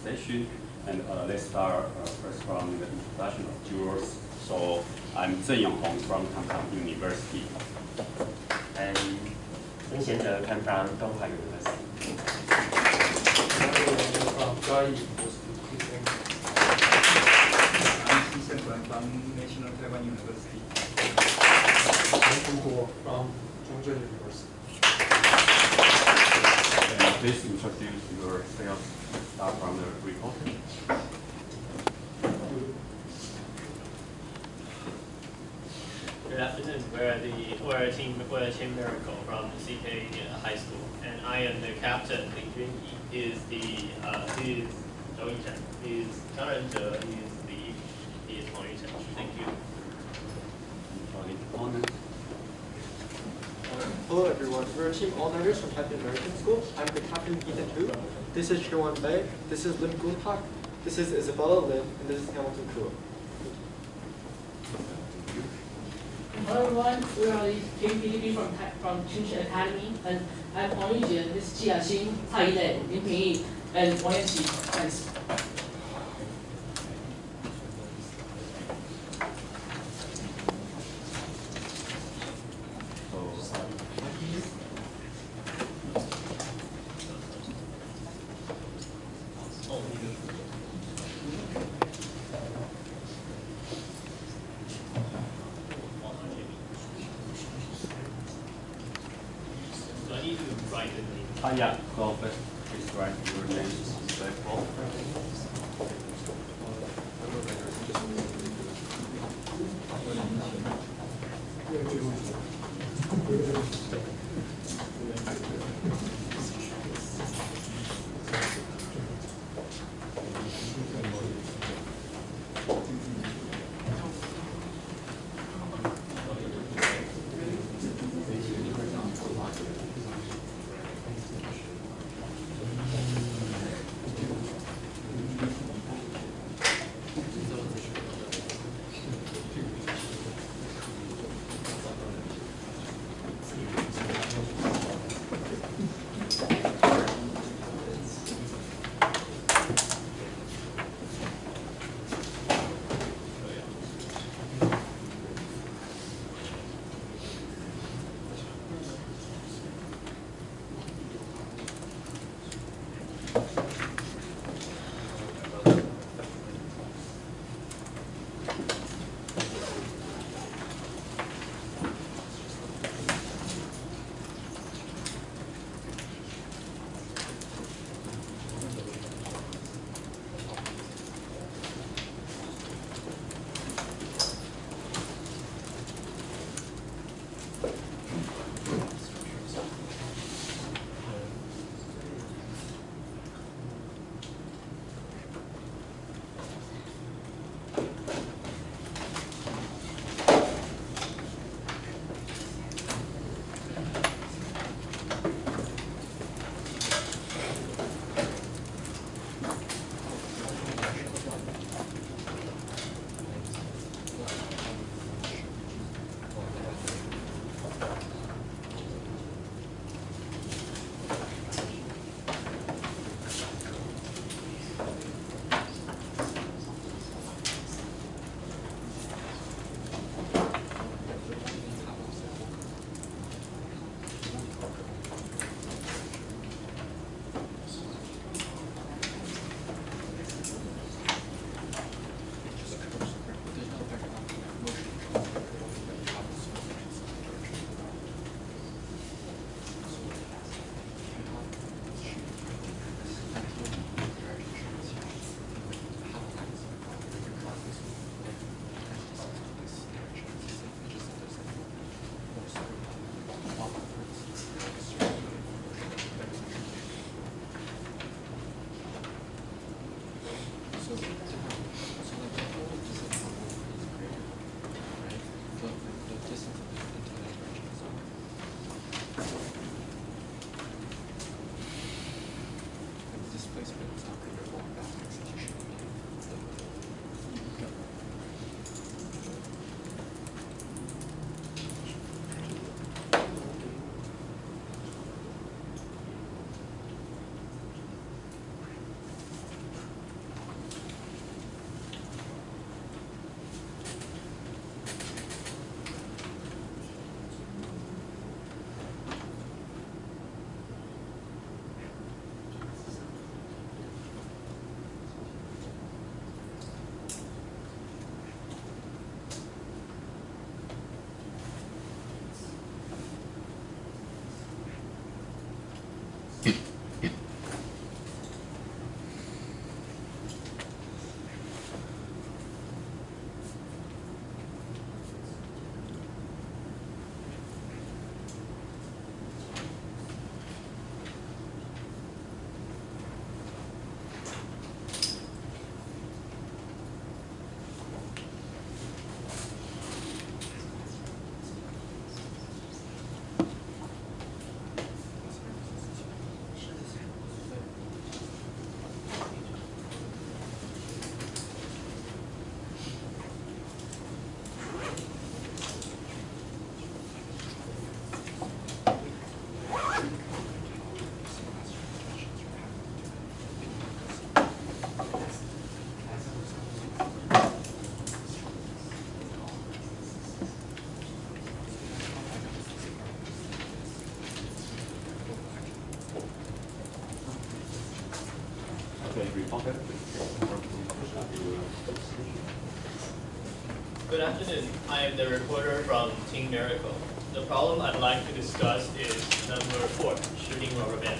session. And let's start first from the introduction of jurors. So I'm Zheng Yonghong from Compound University. And Zheng Xianzhe come from Donghua University. From Jiayi University. I'm S601 from National Taiwan University. I'm Hu Guo from Zhongzhen University. And please introduce yourself. Start from the reporter. Good afternoon. We're Team Miracle from CK High School, and I am the captain. Ling Junyi is Zhou Yingchen. Is Zhang Renzhe is Huang Yuchen. Thank you. Hello everyone, we're Team All-Nighters from Taipei American School. I'm the captain Ethan Hu. This is Chirwan Bei. This is Lim Gunpak. This is Isabella Lim. And this is Hamilton Kuo. Hello everyone, we are Team PDB from Chunshi Academy. And I'm Huang Yujian. This is Jia Xin, Cai Yilei, Lin Pingyi, and Wang Yanqi. Thanks. Yeah, go first. Please write your name. Okay, reporter. Good afternoon. I am the reporter from Team Miracle. The problem I'd like to discuss is number 4, shooting rubber band.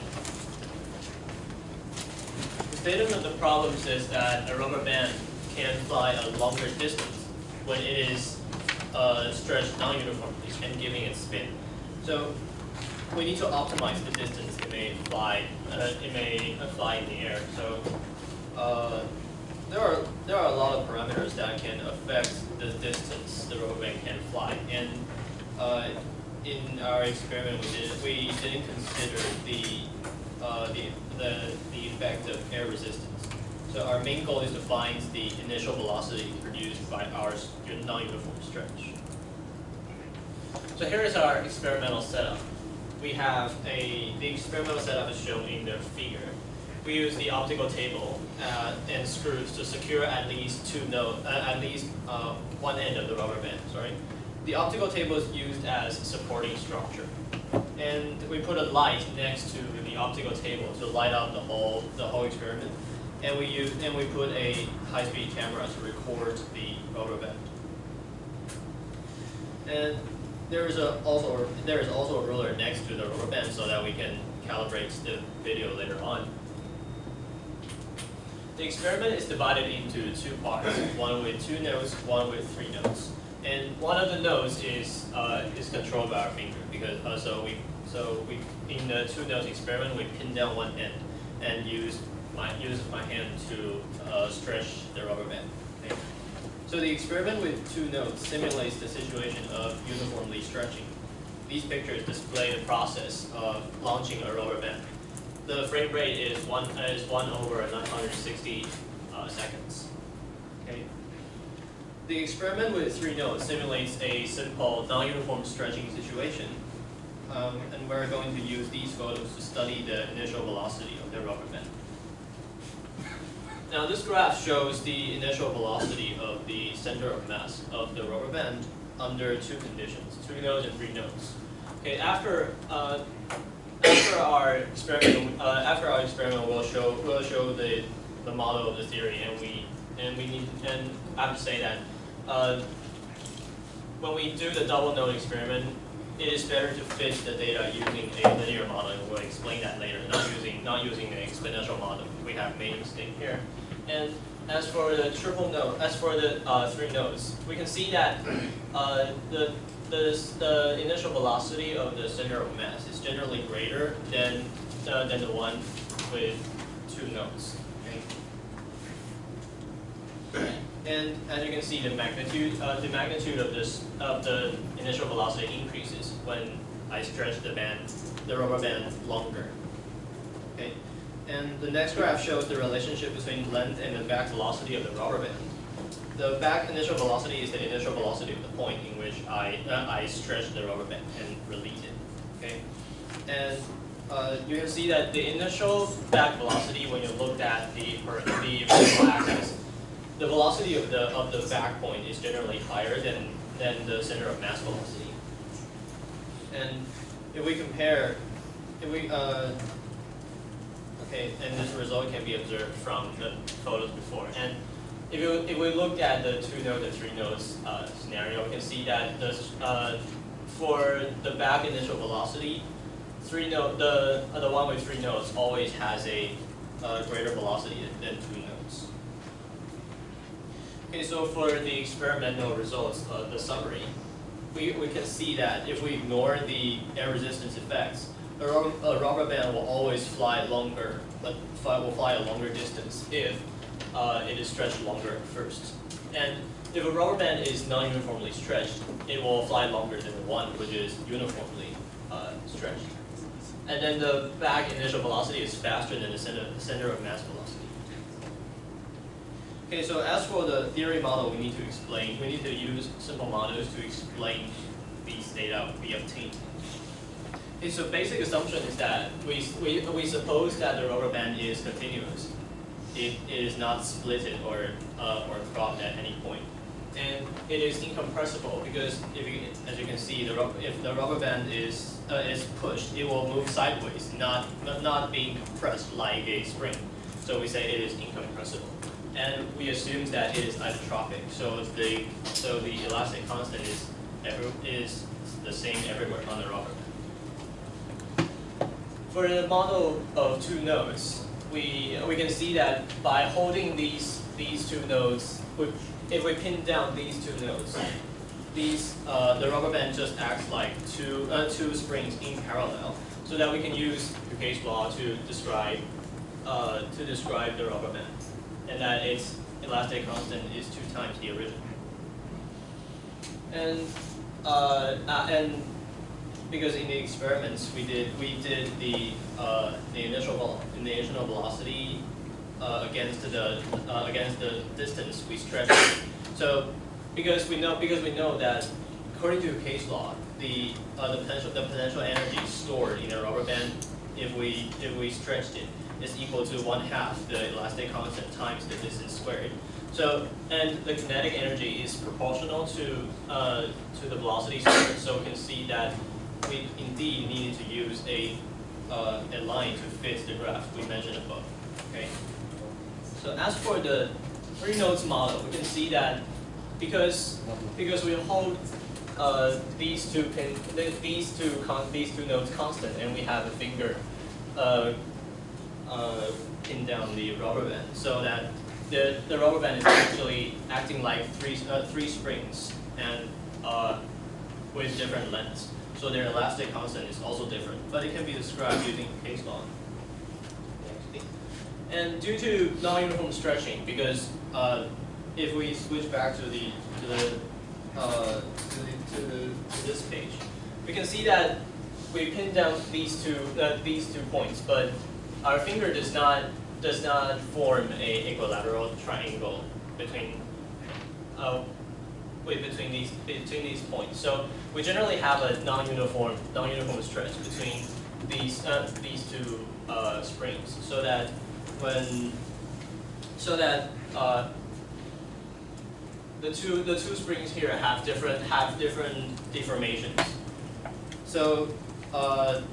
The statement of the problem says that a rubber band can fly a longer distance when it is stretched non-uniformly and giving it spin. So we need to optimize the distance it may fly in the air. So there are a lot of parameters that can affect the distance the rubber band can fly. And in our experiment, we didn't consider the effect of air resistance. So our main goal is to find the initial velocity produced by our non-uniform stretch. So here is our experimental setup. We have the experimental setup is shown in the figure. We use the optical table and screws to secure at least one end of the rubber band. Sorry, the optical table is used as supporting structure, and we put a light next to the optical table to light up the whole experiment. And we put a high-speed camera to record the rubber band. And there is also a ruler next to the rubber band so that we can calibrate the video later on. The experiment is divided into 2 parts, one with 2 nodes, one with 3 nodes. And one of the nodes is controlled by our finger because in the 2 nodes experiment we pin down one end and use my hand to stretch the rubber band. Okay. So the experiment with 2 nodes simulates the situation of uniformly stretching. These pictures display the process of launching a rubber band. The frame rate is 1 over 960 seconds. Okay. The experiment with 3 nodes simulates a simple non-uniform stretching situation, and we're going to use these photos to study the initial velocity of the rubber band. Now this graph shows the initial velocity of the center of mass of the rubber band under 2 conditions, 2 nodes and 3 nodes. Okay, after our experiment, we'll show the model of the theory, and I have to say that when we do the double node experiment, it is better to fit the data using a linear model, and we'll explain that later. Not using an exponential model. We have made a mistake here. And as for the 3 nodes, we can see that the initial velocity of the center of mass is generally greater than the one with 2 nodes. Okay. And as you can see, the magnitude of the initial velocity increases when I stretch the rubber band longer. Okay. And the next graph shows the relationship between length and the back velocity of the rubber band. The back initial velocity is the initial velocity of the point in which I stretch the rubber band and release it. Okay, and you can see that the initial back velocity, when you look at the vertical axis, the velocity of the back point is generally higher than the center of mass velocity. And if we compare, okay, and this result can be observed from the photos before. And if we look at the 2 nodes and 3 nodes scenario, we can see that for the back initial velocity, the one with 3 nodes always has a greater velocity than 2 nodes. Okay, so for the experimental results, the summary, we can see that if we ignore the air resistance effects, a rubber band will always fly longer, will fly a longer distance if it is stretched longer first. And if a rubber band is non-uniformly stretched, it will fly longer than the one which is uniformly stretched. And then the back initial velocity is faster than the center of mass velocity. Okay, so as for the theory model, we need to use simple models to explain these data we obtained. Okay, so basic assumption is that we suppose that the rubber band is continuous. It is not splitted or cropped at any point. And it is incompressible because as you can see, if the rubber band is pushed, it will move sideways, not being compressed like a spring. So we say it is incompressible. And we assume that it is isotropic. So the elastic constant is the same everywhere on the rubber band. For the model of two nodes, we can see that by holding these two nodes, if we pin down these two nodes, the rubber band just acts like two springs in parallel, so that we can use Duquet's law to describe the rubber band, and that its elastic constant is 2 times the original. And because in the experiments we did the initial velocity against the distance we stretched it. So because we know that according to Duquet's law, the potential energy stored in a rubber band if we stretched it is equal to 1/2 the elastic constant times the distance squared. So, and the kinetic energy is proportional to the velocity squared. So we can see that we indeed needed to use a line to fit the graph we mentioned above. Okay. So as for the 3 nodes model, we can see that because we hold these two nodes constant, and we have a finger pin down the rubber band, so that the rubber band is actually acting like three springs and with different lengths. So their elastic constant is also different, but it can be described using Duquet's law. And due to non-uniform stretching, because if we switch back to this page, we can see that we pin down these two points, but our finger does not form a equilateral triangle between these points. So we generally have a non-uniform stretch between these two springs, so that the two springs here have different deformations. So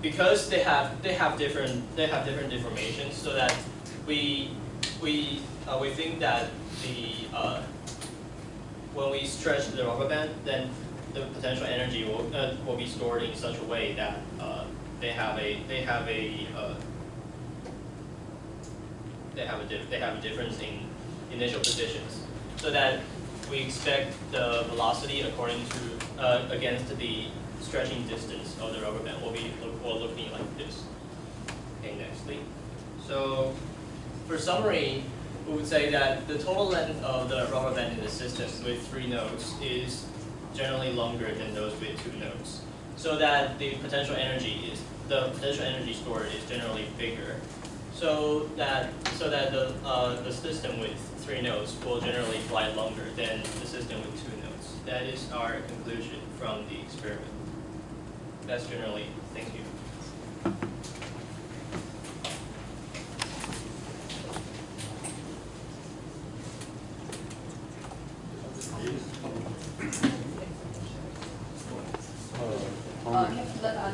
because they have different deformations, so that we think that when we stretch the rubber band, then the potential energy will be stored in such a way that they have a difference in initial positions, so that we expect the velocity according to against the stretching distance of the rubber band will looking like this. Okay, nextly. So for summary, we would say that the total length of the rubber band in the system with 3 nodes is generally longer than those with 2 nodes, so that the potential energy stored is generally bigger. So that the system with 3 nodes will generally fly longer than the system with 2 nodes. That is our conclusion from the experiment. That's generally. Thank you.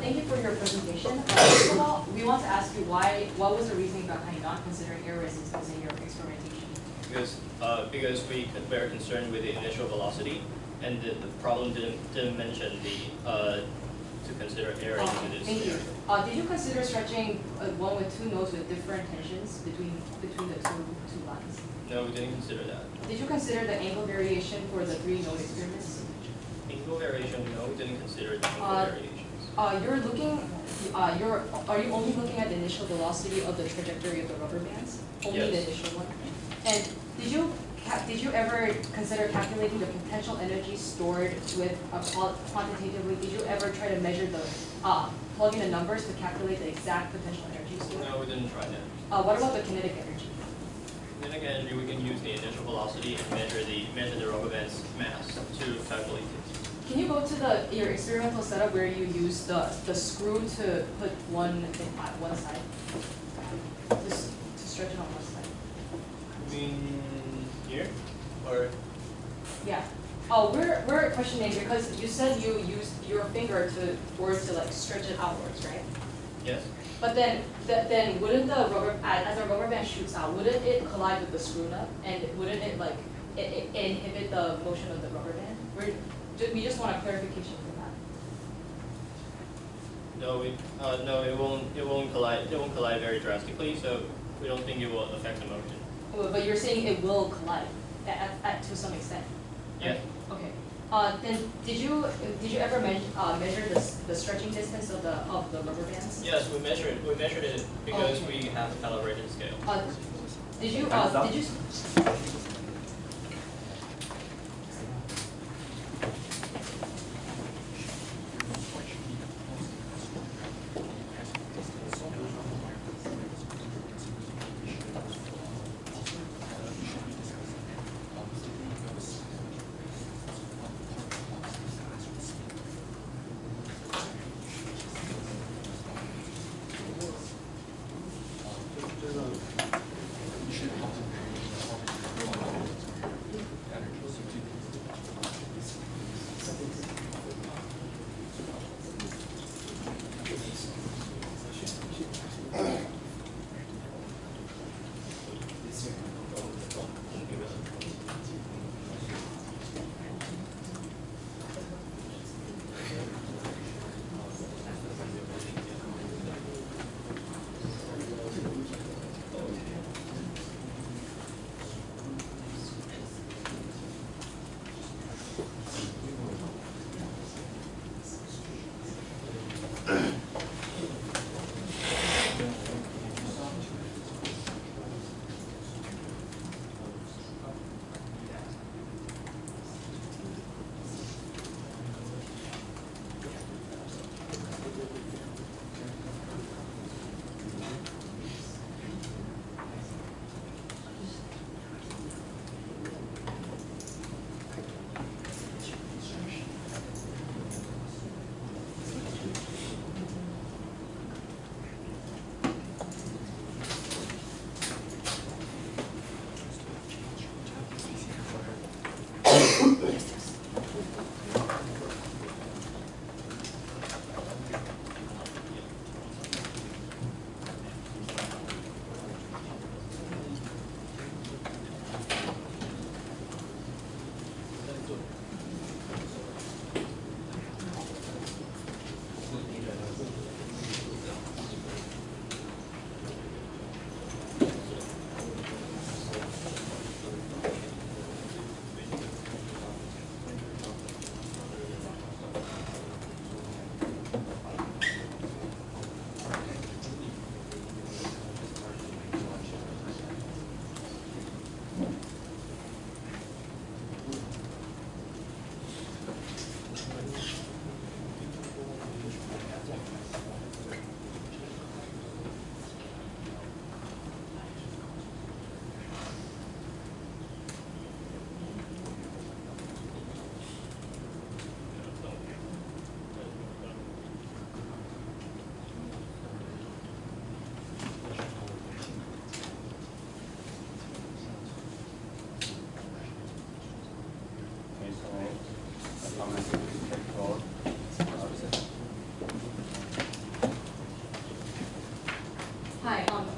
Thank you for your presentation. First of all, we want to ask you what was the reasoning behind not considering air resistance in your experimentation? Because we were concerned with the initial velocity, and the problem didn't mention to consider air into this. Thank you. Did you consider stretching one with 2 nodes with different tensions between the two lines? No, we didn't consider that. Did you consider the angle variation for the 3 node experiments? Angle variation, no, we didn't consider the angle variations. Are you only looking at the initial velocity of the trajectory of the rubber bands? Only Yes. the initial one? And did you ever consider calculating the potential energy stored with quantitatively? Did you ever try to measure the plug in the numbers to calculate the exact potential energy stored? No, we didn't try that. What about the kinetic energy? Kinetic energy, we can use the initial velocity and measure the rubber band's mass to calculate it. Can you go to your experimental setup where you use the screw to put one at one side? Just to stretch it on one side. You mean here? Or? Yeah. Oh, we're questioning because you said you used your finger to like stretch it outwards, right? Yes. But then wouldn't the rubber, as the rubber band shoots out, wouldn't it collide with the screw nut, and wouldn't it like it inhibit the motion of the rubber band? We just want a clarification for that. No, no, it won't collide. It won't collide very drastically, so we don't think it will affect the motion. But you're saying it will collide to some extent. Yes. Okay. Then did you ever measure the stretching distance of the rubber bands? Yes, we measured it because we have a calibrated scale. Did you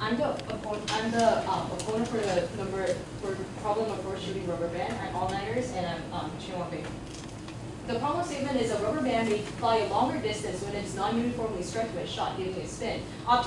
I'm the opponent for the problem of force shooting rubber band. I'm all-nighters and I'm S601 PF5. The problem statement is a rubber band may fly a longer distance when it is non-uniformly stretched when shot, giving a spin.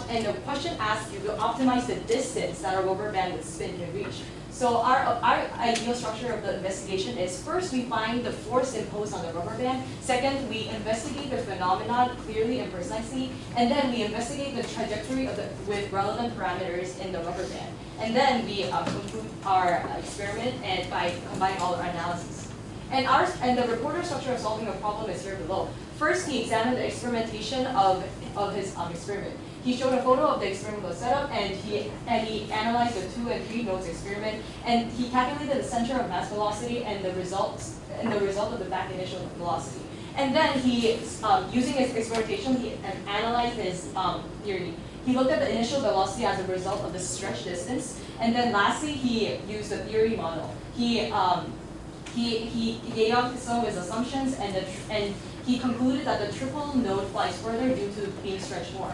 And the question asks you to optimize the distance that a rubber band with spin can reach. So our ideal structure of the investigation is first we find the force imposed on the rubber band. Second, we investigate the phenomenon clearly and precisely. And then we investigate the trajectory of with relevant parameters in the rubber band. And then we conclude our experiment and by combining all our analyses. And the reporter structure of solving a problem is here below. First, he examined the experimentation of his experiment. He showed a photo of the experimental setup, and he analyzed the 2 and 3 nodes experiment, and he calculated the center of mass velocity and the result of the back initial velocity. And then he, using his experimentation, he analyzed his theory. He looked at the initial velocity as a result of the stretch distance, and then lastly, he used the theory model. He gave out some of his assumptions, and he concluded that the triple node flies further due to being stretched more.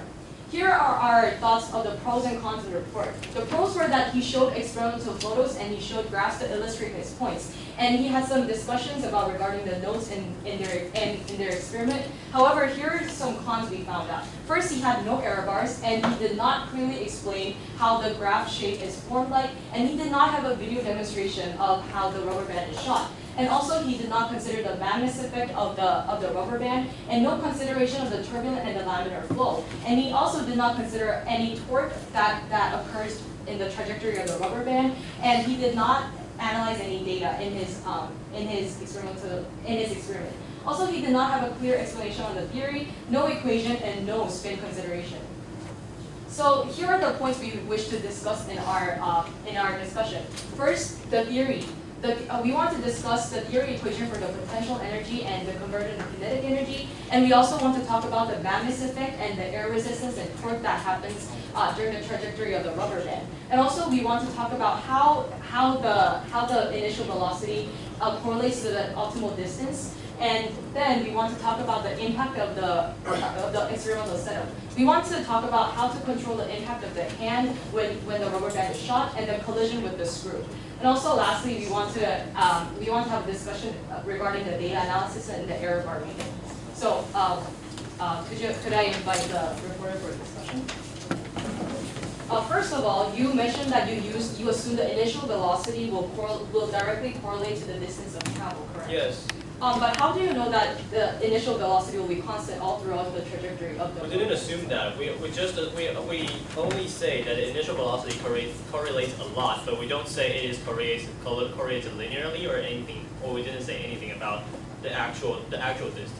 here are our thoughts of the pros and cons of the report. The pros were that he showed experimental photos and he showed graphs to illustrate his points. And he had some discussions about regarding the notes in their experiment. However, here are some cons we found out. First, he had no error bars, and he did not clearly explain how the graph shape is formed like, and he did not have a video demonstration of how the rubber band is shot. And also, he did not consider the Magnus effect of the rubber band, and no consideration of the turbulent and the laminar flow. And he also did not consider any torque that occurs in the trajectory of the rubber band, and he did not analyze any data in his experiment. Also, he did not have a clear explanation on the theory, no equation, and no spin consideration. So here are the points we wish to discuss in our discussion. First, the theory. We want to discuss the theory equation for the potential energy and the conversion of kinetic energy, and we also want to talk about the Magnus effect and the air resistance and torque that happens during the trajectory of the rubber band. And also, we want to talk about how the initial velocity correlates to the optimal distance. And then we want to talk about the impact of the experimental setup. We want to talk about how to control the impact of the hand when the rubber band is shot and the collision with the screw. And also, lastly, we want to have a discussion regarding the data analysis and the error bar reading. So, could I invite the reporter for a discussion? First of all, you mentioned that you assume the initial velocity will directly correlate to the distance of travel, correct? Yes. But how do you know that the initial velocity will be constant all throughout the trajectory of the? We didn't assume that. We only say that the initial velocity correlates a lot, but we don't say it is correlates linearly or anything. Or we didn't say anything about the actual distance.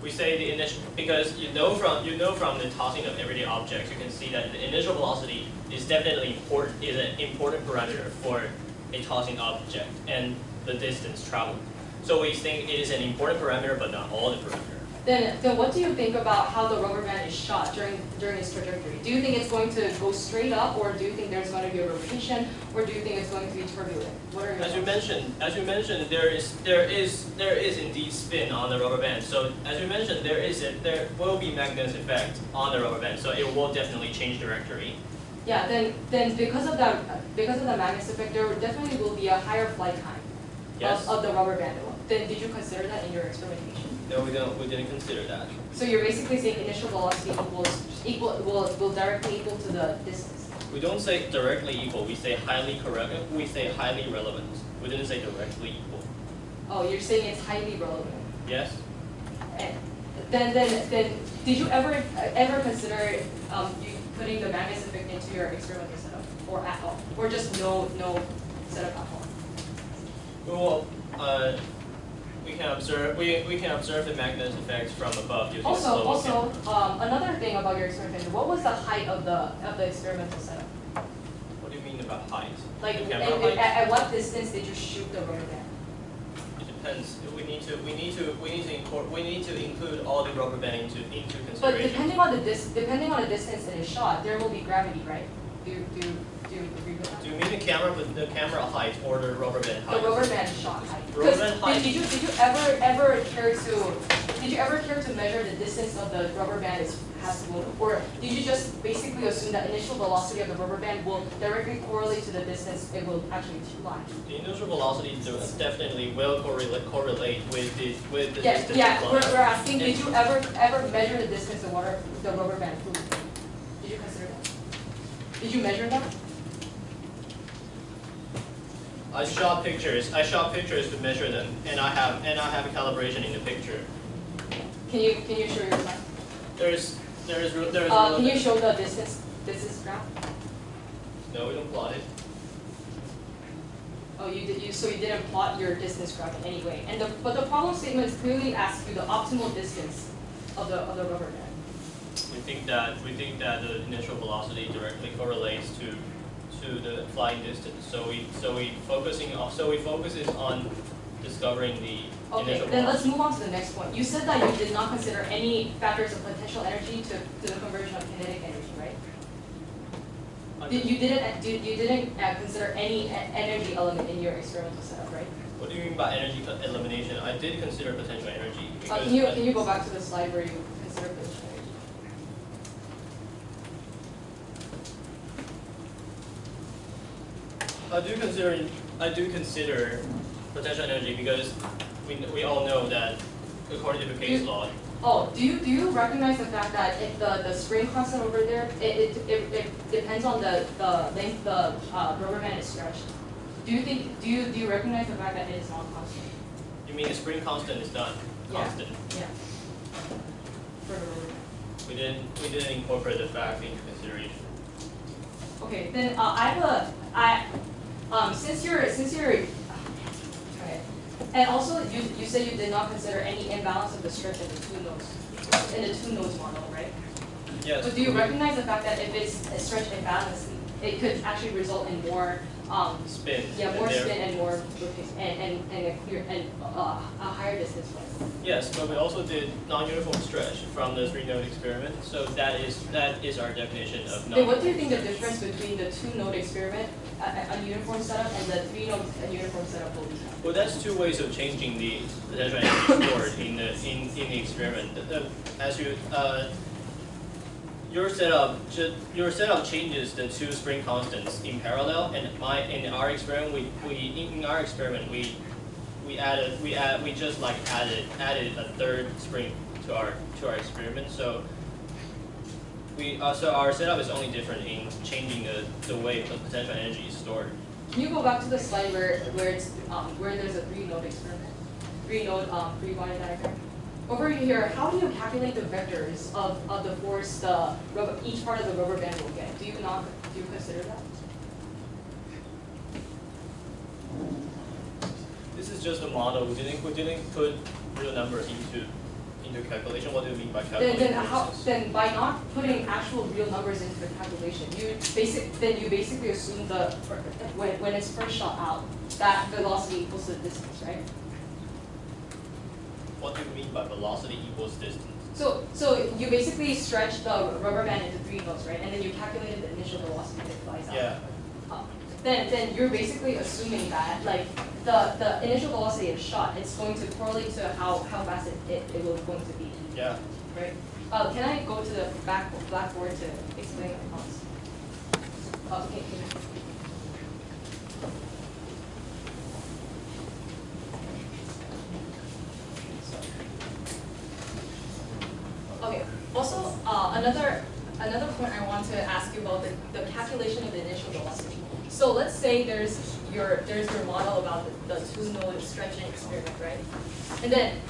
We say the initial because you know from the tossing of everyday objects, you can see that the initial velocity is definitely an important parameter for a tossing object and the distance traveled. So we think it is an important parameter, but not all the parameter. Then what do you think about how the rubber band is shot during its trajectory? Do you think it's going to go straight up, or do you think there's going to be a rotation, or do you think it's going to be turbulent? What are your As you mentioned, there is indeed spin on the rubber band. So as you mentioned, there will be Magnus effect on the rubber band. So it will definitely change trajectory. Yeah. Then because of the Magnus effect, there definitely will be a higher flight time. Yes. Of the rubber band. Then did you consider that in your experimentation? No, we didn't consider that. So you're basically saying initial velocity will directly equal to the distance. We don't say directly equal. We say highly correct. We say highly relevant. We didn't say directly equal. Oh, you're saying it's highly relevant. Yes. And then did you ever consider you putting the Magnus effect into your experimental setup, or at all, or just no setup at all? Well, we can observe the Magnus effects from above using a slow Also, another thing about your experimentation, what was the height of the experimental setup? What do you mean about height? Like, The camera height? at what distance did you shoot the rubber band? It depends. We need to include all the rubber band into consideration. But depending on the distance it is shot, there will be gravity, right? Do you agree with that? Do you mean the camera height or the rubber band height? The rubber band shot height. Rubber band height. Did you ever care to measure the distance of the rubber band has flown, or did you just basically assume that initial velocity of the rubber band will directly correlate to the distance it will actually fly? The initial velocity definitely will correlate with the distance. Yeah. of We're flight. asking, did you ever measure the distance the rubber band flew? Did you consider that? Did you measure that? I shot pictures to measure them, and I have a calibration in the picture. Can you show your slide? Can Can you show the distance graph? No, we don't plot it. Oh, you did. So you didn't plot your distance graph in any way. But the problem statement clearly asks you the optimal distance of the rubber band. We think that the initial velocity directly correlates to the flying distance. So we focus on discovering the Okay, initial then let's velocity. move on to the next point. You said that you did not consider any factors of potential energy to the conversion of kinetic energy, right? You didn't consider any energy element in your experimental setup, right? What do you mean by energy elimination? I did consider potential energy. Can you go back to the slide where you consider potential energy? I do consider potential energy because we all know that according to the case law. Oh, do you recognize the fact that if the spring constant over there, it depends on the length the rubber band is stretched? Do you recognize the fact that it is not constant? You mean the spring constant is not constant? Yeah. For the rubber band. We didn't incorporate the fact into consideration. Okay, then since you're okay, and also you said you did not consider any imbalance of the stretch in the two nodes model, right? Yes. But do you recognize the fact that if it's stretched imbalancedly, it could actually result in more spin? Yeah, more spin and more and a higher distance flight. Yes, but we also did non-uniform stretch from the 3-node experiment, so that is our definition of non. Then what do you think the difference between the 2-node experiment, a uniform setup, and the 3-node uniform setup will be? Well, that's two ways of changing the potential energy stored in the experiment. As you your setup changes the two spring constants in parallel, and in our experiment we just like added a third spring to our experiment. So so our setup is only different in changing the way the potential energy is stored. Can you go back to the slide where there's a 3-node experiment, 3-node free-body diagram? Over here, how do you calculate the vectors of the force each part of the rubber band will get? Do you consider that? This is just a model. We didn't put real numbers into calculation. What do you mean by calculation? Then by not putting actual real numbers into the calculation, you basically assume when it's first shot out, that velocity equals the distance, right? What do you mean by velocity equals distance? So you basically stretch the rubber band into 3 nodes, right? And then you calculated the initial velocity that flies out. Yeah. Then you're basically assuming that like the initial velocity is shot, it's going to correlate to how fast it will going to be. Yeah. Right? Can I go to the blackboard to explain the concept? Okay. Okay. Also, another point I want to ask you about the calculation of the initial velocity. So let's say there's your model about the 2-node stretching experiment, right? And then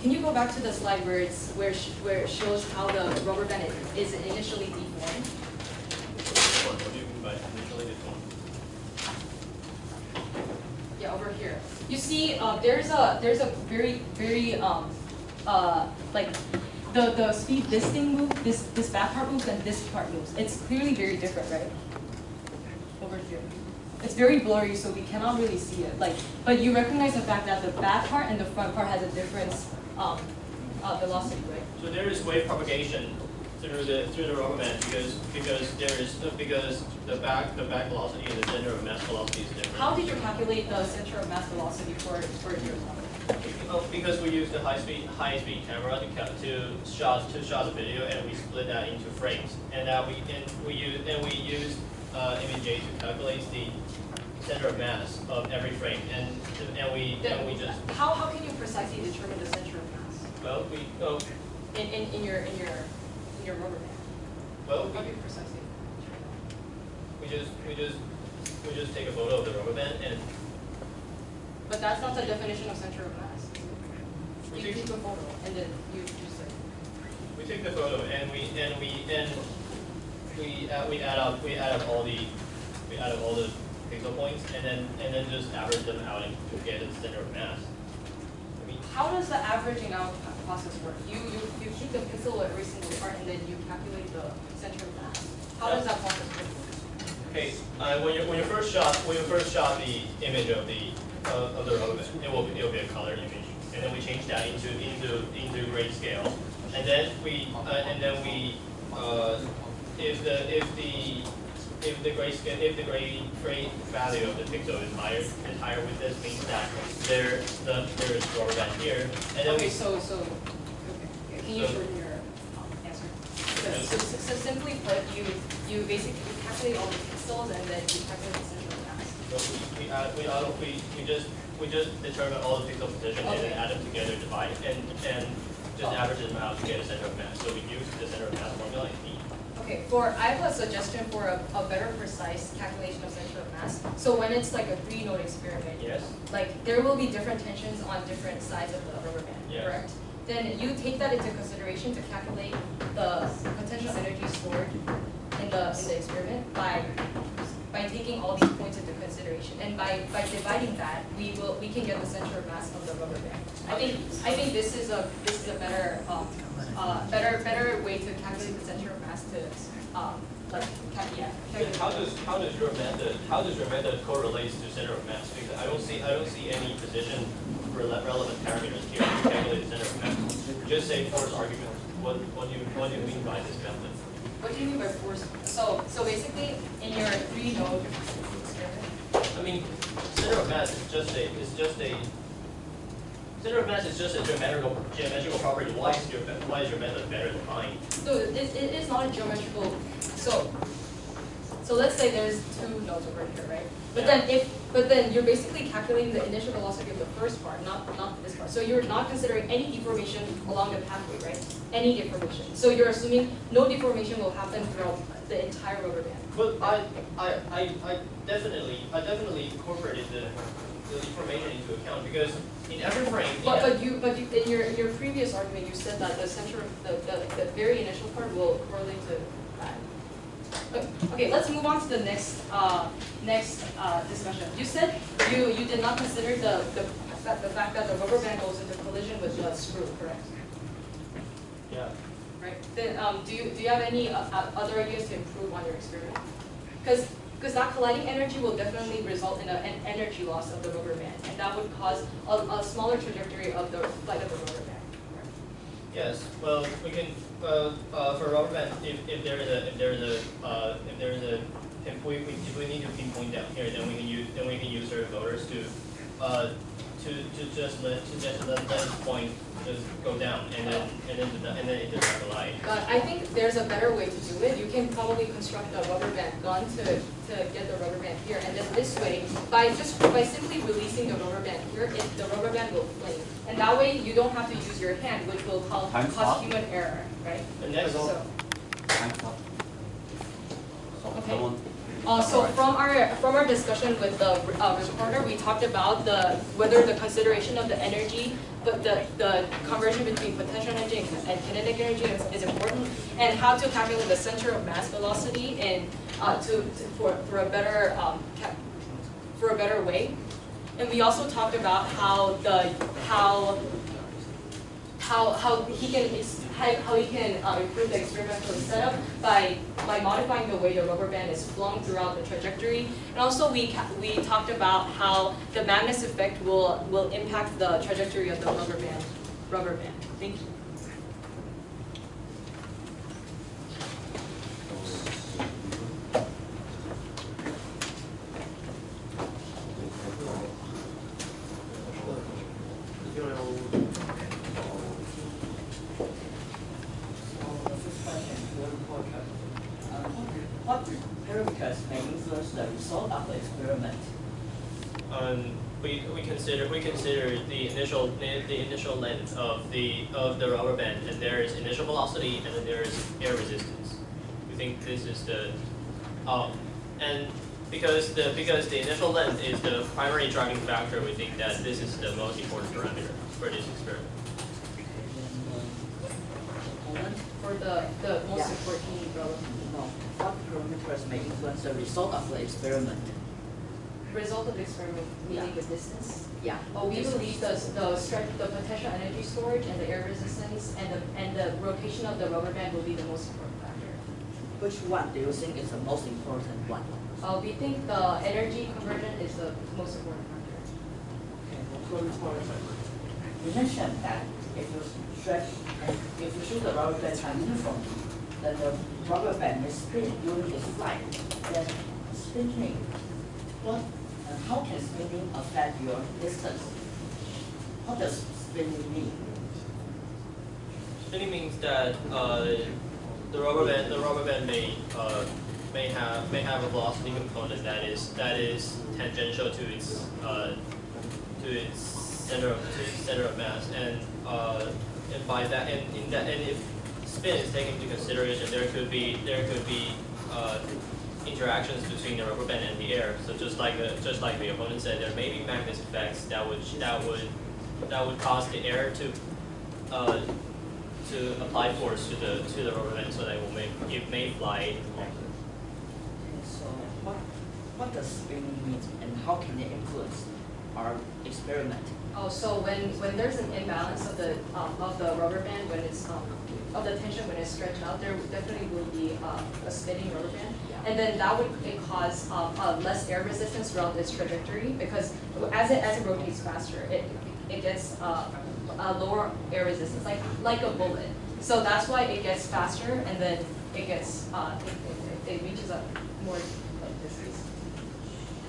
can you go back to the slide where it shows how the rubber band is initially deformed? What do you mean by initially deformed? Yeah, over here. You see, there's a very like the speed this thing moves, this back part moves, and this part moves. It's clearly very different, right? Over here. It's very blurry, so we cannot really see it. But you recognize the fact that the back part and the front part has a different velocity, right? So there is wave propagation through the rubber band because the back velocity and the center of mass velocity is different. How did you calculate the center of mass velocity for your model? Because we used the high speed camera to shot the video, and we split that into frames, and we used image J to calculate the center of mass of every frame, and we just. How can you precisely determine the center of mass? Well, in your rubber band. Well, how do you precisely determine that? we just take a photo of the rubber band and. But that's not the definition of center of mass. You take a photo and then you just like. We take the photo and we add up all the pixel points and then just average them out to get the center of mass. How does the averaging out process work? You keep the pixel at every single part and then you calculate the center of mass. How does that process work? Okay, when you first shot the image of the rubber band, it will be a color image, and then we change that into grayscale, and then we if the gray value of the pixel is higher with this, means that there is rubber band here, and then okay, so can you shorten your answer? So simply put, you basically calculate all the pixels and then you calculate the center of mass. we just determine all the pixel position and then add them together, divide, and just average them out to get a center of mass. So we use the center of mass formula in B. Okay, I have a suggestion for a better precise calculation of center of mass. So when it's like a 3-node experiment, Yes. like there will be different tensions on different sides of the rubber band, Yes. correct? Then you take that into consideration to calculate the potential energy stored in the experiment by taking all these points into consideration, and by dividing that, we can get the center of mass of the rubber band. I think this is a better better way to calculate the center of mass to Then how does your method correlates to center of mass? Because I don't see any position relevant parameters here to calculate the center of mass. Just say force argument. What do you mean by this method? What do you mean by force? So basically, in your 3-node experiment. I mean, center of mass is just a center of mass is just a geometrical property. Why is your method better than mine? So it is not a geometrical. So let's say there's 2 nodes over here, right? But then you're basically calculating the initial velocity of the first part, not this part. So you're not considering any deformation along the pathway, right? Any deformation. So you're assuming no deformation will happen throughout the entire rubber band. But I definitely incorporated the deformation into account, because in every frame. But you in your previous argument you said that the center of the very initial part will correlate to that. Okay, let's move on to the next discussion. You said you did not consider the fact that the rubber band goes into collision with the screw, correct? Yeah. Right. Then do you have any other ideas to improve on your experiment? Because that colliding energy will definitely result in an energy loss of the rubber band, and that would cause a smaller trajectory of the flight of the rubber band. Yes. Well, we can for rubber band, if we need to pinpoint down here, then we can use certain voters to just let this point just go down, and then it does not collide. I think there's a better way to do it. You can probably construct a rubber band gun to get the rubber band here, and then this way, by simply releasing the rubber band here, the rubber band will flame, and that way you don't have to use your hand, which will cause human error, right? And next, Okay. So from our discussion with the recorder, we talked about whether the consideration of the energy, but the conversion between potential energy and kinetic energy is important, and how to calculate the center of mass velocity and for a better way. And we also talked about how he can improve the experimental setup by modifying the way the rubber band is flung throughout the trajectory. And also we talked about how the Magnus effect will impact the trajectory of the rubber band. Thank you. What parameters may influence the result of the experiment? We consider the initial length of the rubber band, and there is initial velocity, and then there is air resistance. We think this is the and because the initial length is the primary driving factor, we think that this is the most important parameter for this experiment. For the most important relevant. No. What parameters may influence the result of the experiment? Result of the experiment, meaning the distance. Yeah. Oh, we believe the potential energy storage and the air resistance and the rotation of the rubber band will be the most important factor. Which one do you think is the most important one? We think the energy conversion is the most important factor. You mentioned that if you shoot the rubber band uniformly, then the rubber band may spin during its flight. Then spinning, how can spinning affect your distance? What does spinning mean? Spinning means that the rubber band may may have a velocity component that is tangential to its center of mass, and by that and if spin is taken into consideration, there could be interactions between the rubber band and the air. So just like the opponent said, there may be magnetic effects that would cause the air to apply force to the rubber band, so that it may fly. So what does spin mean, and how can it influence our experiment? Oh, so when there's an imbalance of the rubber band, when it's of the tension when it's stretched out, there definitely will be a spinning rubber band, and then that would cause less air resistance throughout this trajectory, because as it rotates faster, it gets a lower air resistance, like a bullet. So that's why it gets faster, and then it gets it reaches a more distance.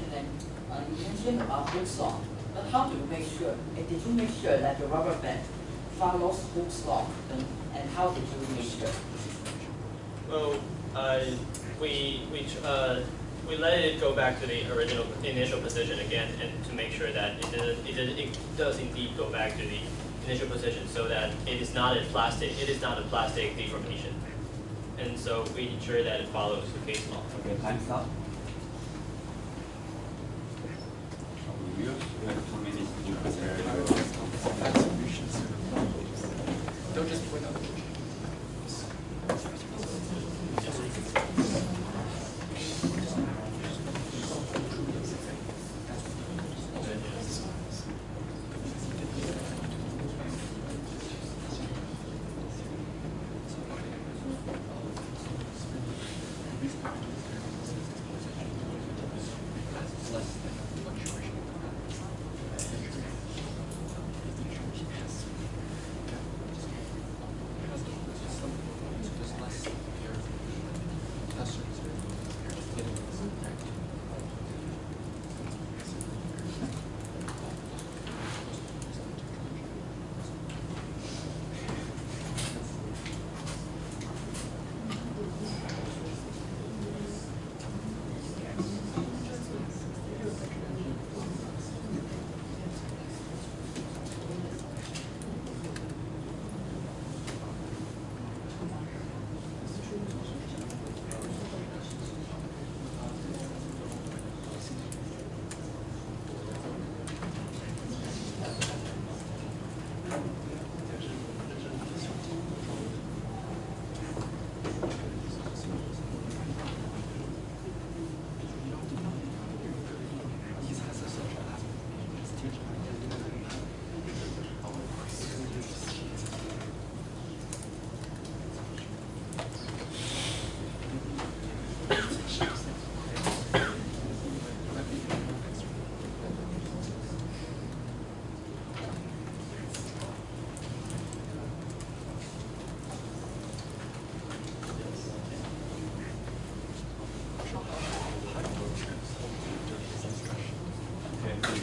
And then you mentioned about Hooke's law, but how do you make sure? Did you make sure that the rubber band follows Hooke's law, and how did you make sure? Well, we let it go back to the initial position again, and to make sure that it does indeed go back to the initial position, so that it is not a plastic deformation, and so we ensure that it follows the case law. Okay, time's up. We have 2 minutes to prepare your Don't just point out.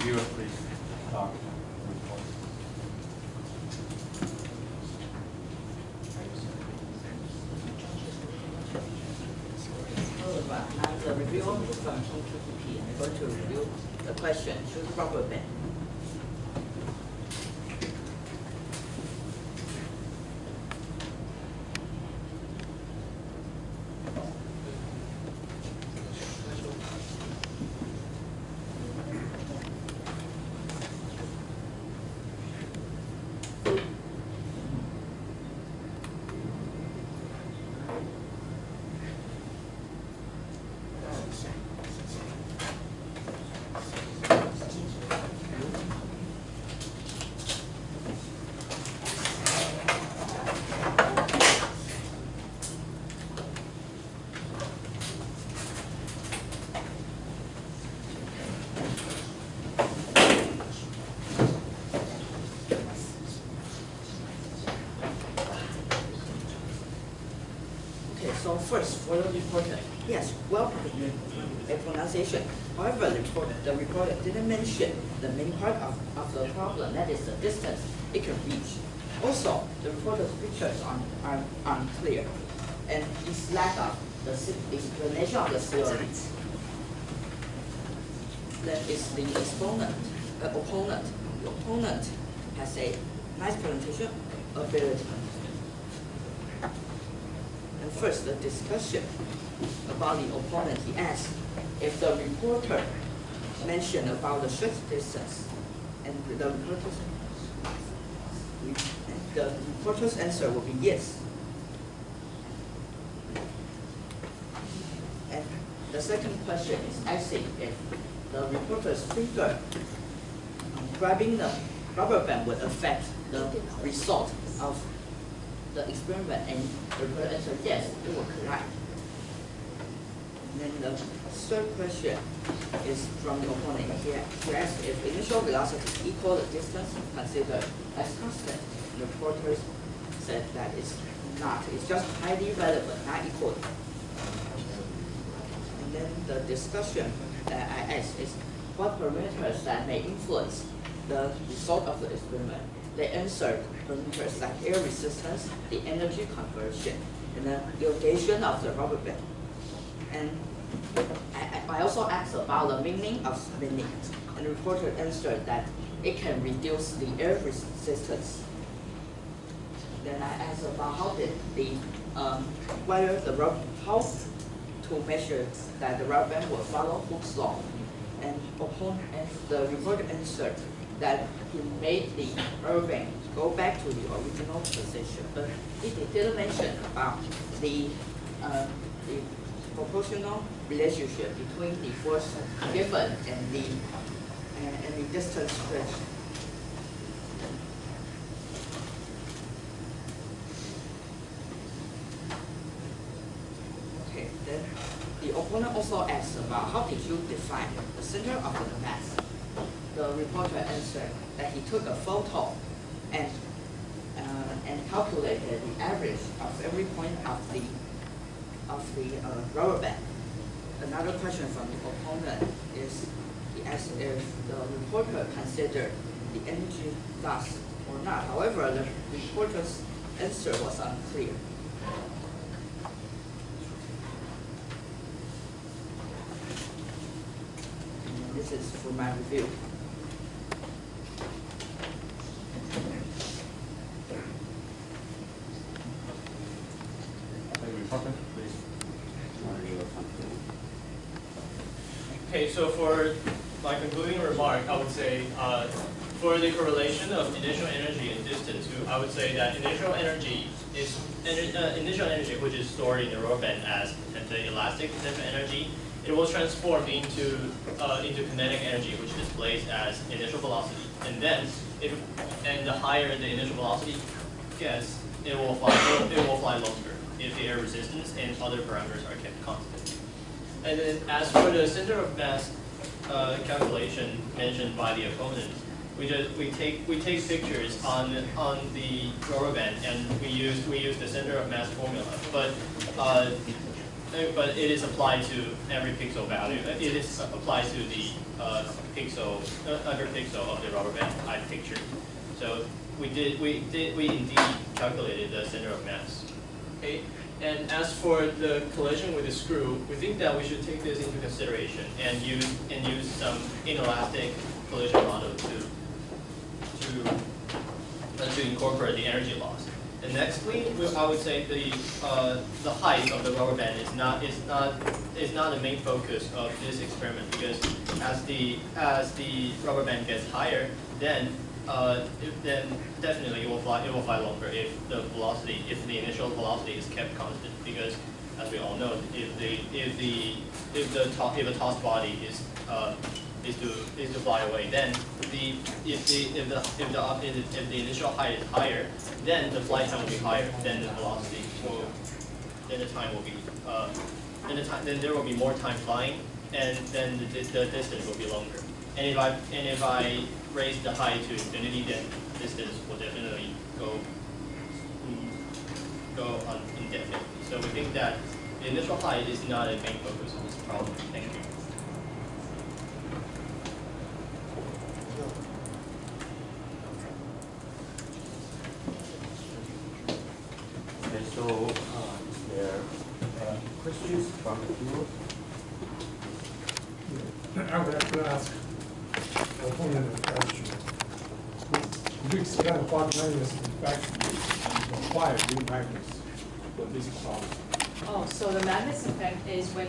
Reviewer, please start. I'm the reviewer from TQTP. I'm going to review the question, choose rubber band. So first, for the reporter, yes, well pronunciation. However, the reporter didn't mention the main part of the problem, that is the distance it can reach. Also, the reporter's pictures are unclear, and its lack of the explanation of the theory. That is the opponent. The opponent has a nice presentation ability. And first, the discussion about the opponent. He asked if the reporter mentioned about the stretch distance, and the reporter's answer will be yes. And the second question is asking if the reporter's finger grabbing the rubber band would affect the result of the experiment, and the reporter answered yes, it will correct. And then the third question is from the opponent. He asked if initial velocity equal the distance considered as constant. The reporter said that it's not. It's just highly relevant, not equal. And then the discussion that I asked is what parameters that may influence the result of the experiment. They answered parameters like air resistance, the energy conversion, and the elongation of the rubber band. And I also asked about the meaning of spinning, and the reporter answered that it can reduce the air resistance. Then I asked about how to measure that the rubber band will follow Hooke's law, and the reporter answered that he made the rubber band go back to the original position, but he didn't mention about the proportional relationship between the force given and the distance stretched. Okay, then the opponent also asked about how did you define the center of the mass. The reporter answered that he took a photo and calculated the average of every point of the rubber band. Another question from the opponent is he asked if the reporter considered the energy loss or not. However, the reporter's answer was unclear. And this is for my review. Okay, so for my concluding remark, I would say for the correlation of initial energy and distance, I would say that initial energy is initial energy, which is stored in the rubber band as the elastic potential energy. It will transform into kinetic energy, which displays as initial velocity. And then, the higher the initial velocity gets, it will fly longer if the air resistance and other parameters are kept constant. And then, as for the center of mass calculation mentioned by the opponent, we take pictures on the rubber band, and we use the center of mass formula, but it is applied to every pixel value. It is applied to the under pixel of the rubber band I pictured. So we indeed calculated the center of mass. Okay. And as for the collision with the screw, we think that we should take this into consideration and use some inelastic collision model to incorporate the energy loss. And nextly, I would say the height of the rubber band is not the main focus of this experiment, because as the rubber band gets higher, then definitely it will fly longer if the initial velocity is kept constant, because as we all know, if a tossed body is to fly away, then if the initial height is higher, then the flight time will be higher than the velocity. So then the time will be then there will be more time flying, and then the distance will be longer. And if I raise the height to infinity, then distance will definitely go on indefinitely. So we think that the initial height is not a main focus of this problem. Thank you. Okay, so is there questions from the fuel. I would like to ask opponent a question. Could you explain what magnus effect require in magnus for this problem? Oh, so the Magnus effect is when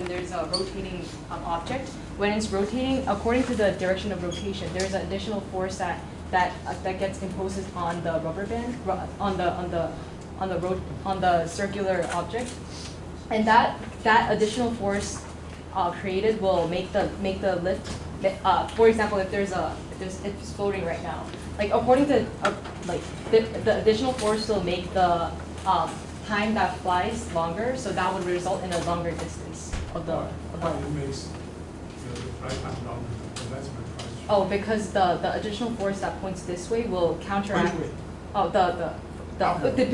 there's a rotating object. When it's rotating, according to the direction of rotation, there's an additional force that gets imposed on the rubber band, on the circular object, and that additional force created will make the lift. For example, if it's floating right now, like according to the additional force will make the time that flies longer, so that would result in a longer distance of the. It makes the flight time longer. So that's my question. Oh, because the additional force that points this way will counteract. Which way? Oh,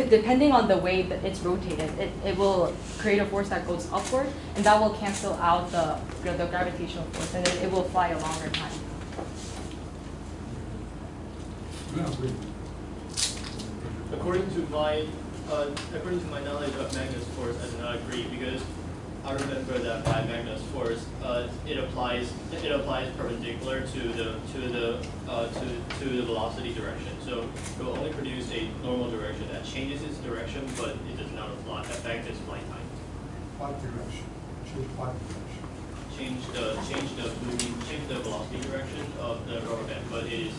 depending on the way that it's rotated, it will create a force that goes upward, and that will cancel out the gravitational force, and then it will fly a longer time. No, agree. According to my knowledge of Magnus force, I do not agree, because I remember that by Magnus force, it applies perpendicular to the velocity direction. So it will only produce a normal direction that changes its direction, but it does not affect its flight time. What direction? Choose what direction? Change the velocity direction of the rubber band, but it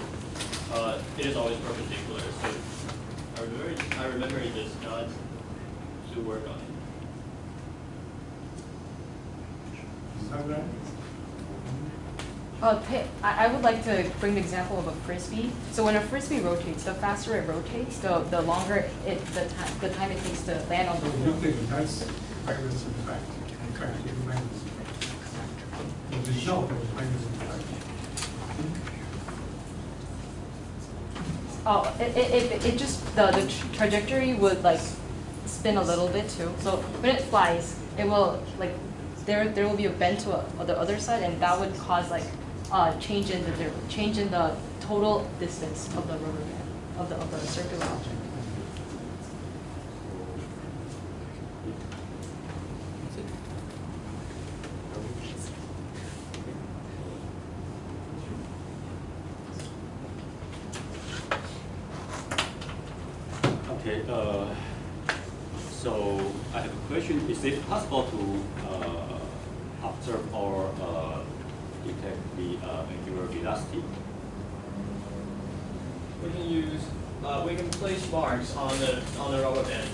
is always perpendicular. So I remember it does not do work on it. Is that right? I would like to bring the example of a frisbee. So when a frisbee rotates, the faster it rotates, the longer the time it takes to land on the You floor. think that's Magnus effect? Okay, give Magnus effect. The result of Magnus effect. Oh, it just the trajectory would like spin a little bit too. So when it flies, it will like there will be a bend to the other side, and that would cause like change in the total distance of the rubber band of the circular object. Okay, so I have a question. Is it possible to observe or detect the angular velocity? We can place marks on the rubber band.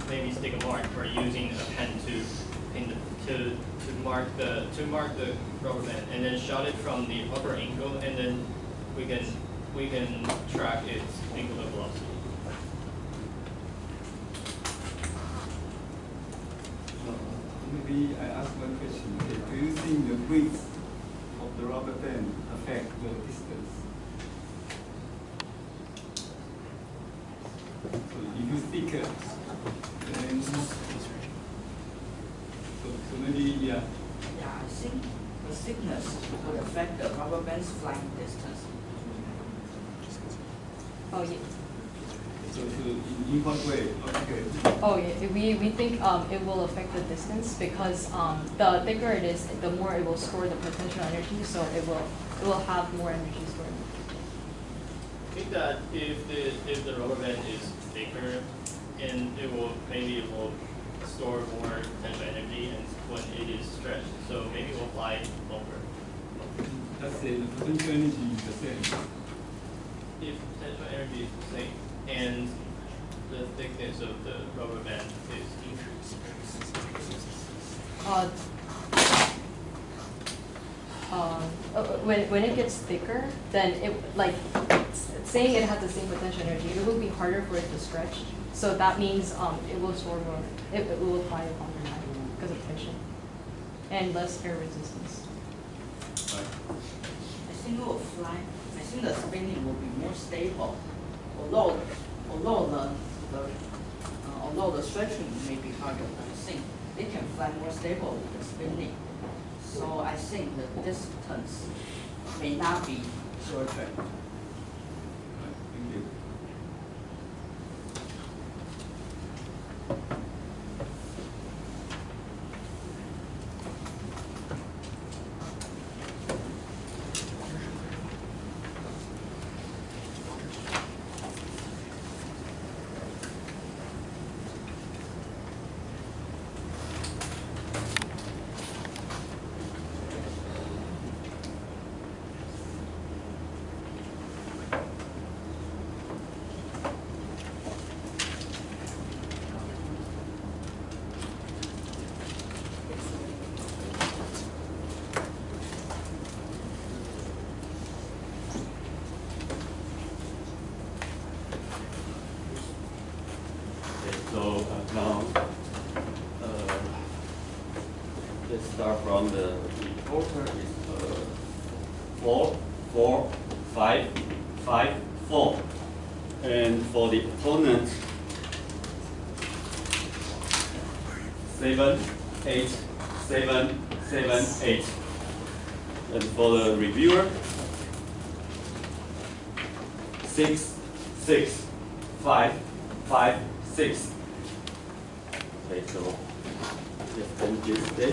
Maybe stick a mark or using a pen to mark the rubber band, and then shot it from the upper angle, and then we can track its angular velocity. Maybe I ask one question. Okay, do you think the width of the rubber band affect the distance? So if you thicker, then so maybe yeah. Yeah, I think the thickness would affect the rubber band's flying distance. Oh yeah. So in what way? Okay. Oh yeah, we think it will affect the distance because the thicker it is, the more it will store the potential energy, so it will have more energy stored. I think that if the rubber band is thicker, and it will store more potential energy, and when it is stretched, so maybe it will fly longer. Let's say the potential energy is the same. If potential energy is the same and the thickness of the rubber band is increased. When it gets thicker, then it saying it has the same potential energy, it will be harder for it to stretch. So that means it will store more. It will fly a longer time because of tension and less air resistance. Right. I think it will fly. I think the spinning will be more stable, although the stretching may be harder. I think it can fly more stable with the spinning. So I think the distance may not be shorter. Thank you. start from the reporter is 4, 4, 5, 5, 4. And for the opponent, 7, 8, 7, 7, 8. And for the reviewer, 6, 6, 5, 5, 6. Okay, so just finish this.